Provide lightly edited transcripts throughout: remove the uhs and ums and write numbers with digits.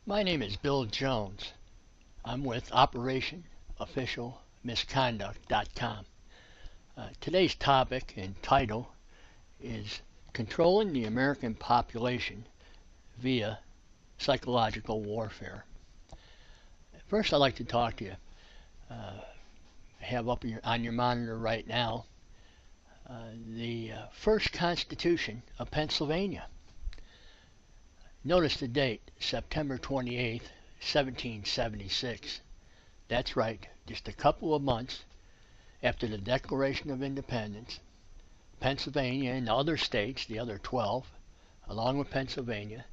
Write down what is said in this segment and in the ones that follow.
My name is Bill Jones. I'm with OperationOfficialMisconduct.com. Today's topic and title is Controlling the American Population via Psychological Warfare. First, I'd like to talk to you. I have up on your monitor right now the first Constitution of Pennsylvania. Notice the date, September 28th, 1776. That's right, just a couple of months after the Declaration of Independence, Pennsylvania and other states, the other 12, along with Pennsylvania,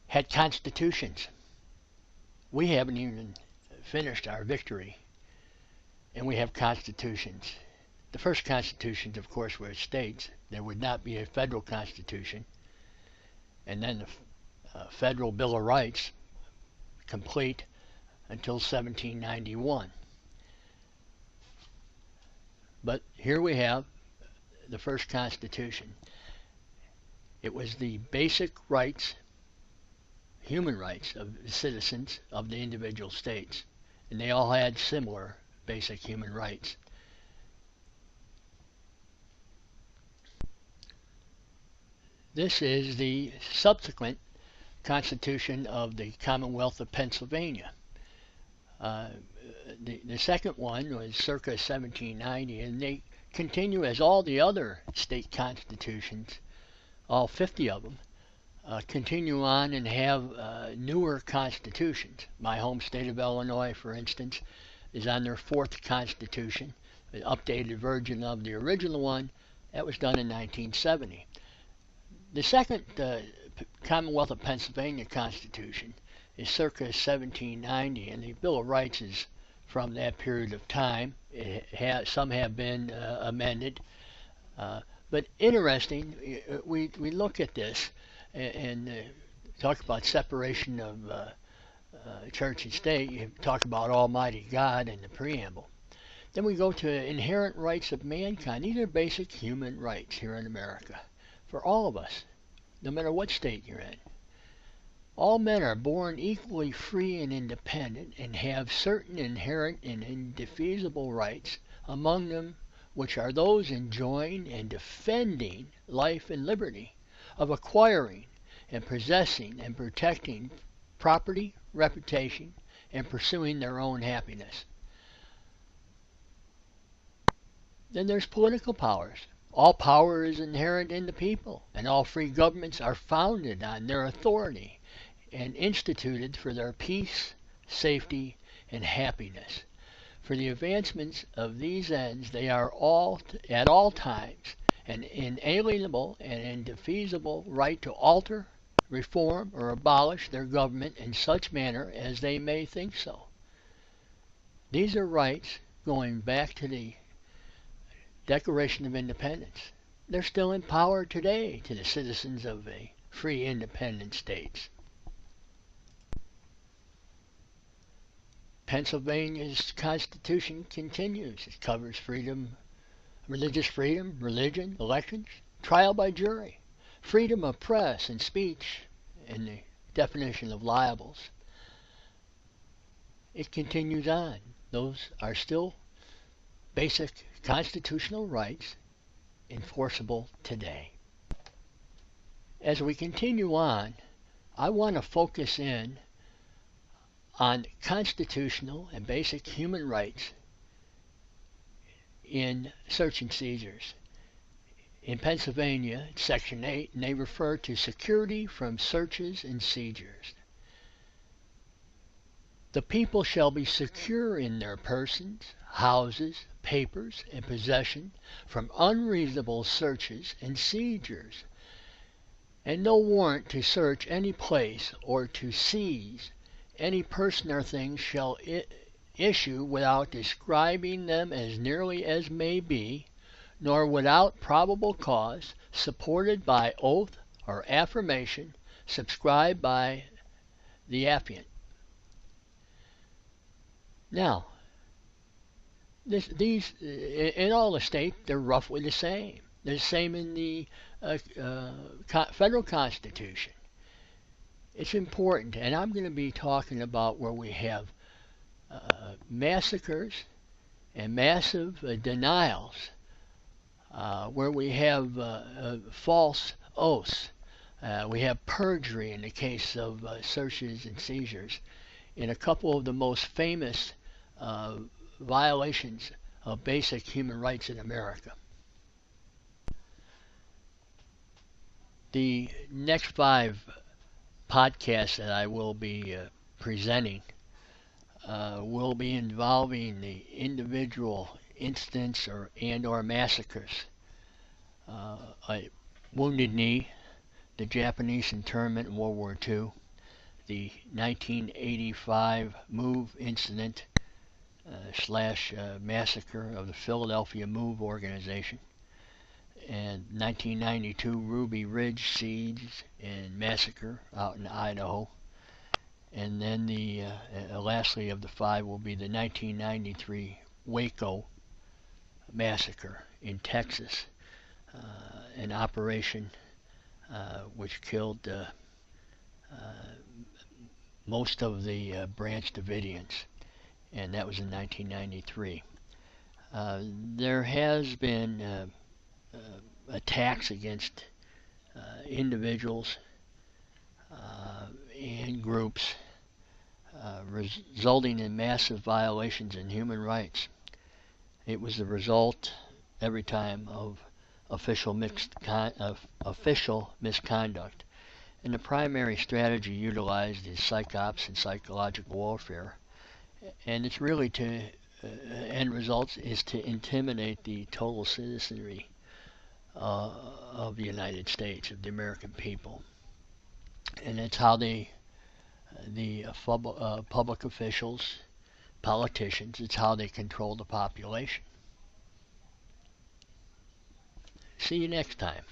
had constitutions. We haven't even finished our victory, and we have constitutions. The first constitutions, of course, were states. There would not be a federal constitution. And then the Federal Bill of Rights complete until 1791. But here we have the first Constitution. It was the basic rights, human rights of the citizens of the individual states, and they all had similar basic human rights. This is the subsequent Constitution of the Commonwealth of Pennsylvania. The second one was circa 1790, and they continue as all the other state constitutions, all 50 of them, continue on and have newer constitutions. My home state of Illinois, for instance, is on their fourth constitution, an updated version of the original one that was done in 1970. The second Commonwealth of Pennsylvania Constitution is circa 1790, and the Bill of Rights is from that period of time. Some have been amended, but interesting. We look at this and talk about separation of church and state. You talk about Almighty God in the preamble. Then we go to inherent rights of mankind. These are basic human rights here in America for all of us, no matter what state you're in. All men are born equally free and independent and have certain inherent and indefeasible rights, among them which are those enjoying and defending life and liberty, of acquiring and possessing and protecting property, reputation, and pursuing their own happiness. Then there's political powers. All power is inherent in the people, and all free governments are founded on their authority and instituted for their peace, safety, and happiness. For the advancements of these ends, they are all at all times an inalienable and indefeasible right to alter, reform, or abolish their government in such manner as they may think so. These are rights going back to the Declaration of Independence. They're still in power today to the citizens of the free independent states. Pennsylvania's Constitution continues. It covers freedom, religious freedom, religion, elections, trial by jury, freedom of press and speech, and the definition of libels. It continues on. Those are still basic constitutional rights enforceable today. As we continue on, I want to focus in on constitutional and basic human rights in search and seizures. In Pennsylvania, it's Section 8, and they refer to security from searches and seizures. The people shall be secure in their persons, houses, papers, and possession from unreasonable searches and seizures, and no warrant to search any place or to seize any person or thing shall issue without describing them as nearly as may be, nor without probable cause, supported by oath or affirmation, subscribed by the affiant. Now, these in all the states, they're roughly the same. They're the same in the federal Constitution. it's important, and I'm going to be talking about where we have massacres and massive denials, where we have false oaths. We have perjury in the case of searches and seizures. In a couple of the most famous violations of basic human rights in America. The next 5 podcasts that I will be presenting will be involving the individual incidents or massacres. A Wounded Knee, the Japanese internment in World War II, the 1985 MOVE incident slash massacre of the Philadelphia MOVE organization, and 1992 Ruby Ridge siege and massacre out in Idaho, and then the lastly of the 5 will be the 1993 Waco massacre in Texas, an operation which killed most of the Branch Davidians, and that was in 1993. There has been attacks against individuals and groups, resulting in massive violations in human rights. It was the result every time of official misconduct. And the primary strategy utilized is psychops and psychological warfare. And it's really to, end results is to intimidate the total citizenry of the United States, of the American people. And that's how the public officials, politicians, it's how they control the population. See you next time.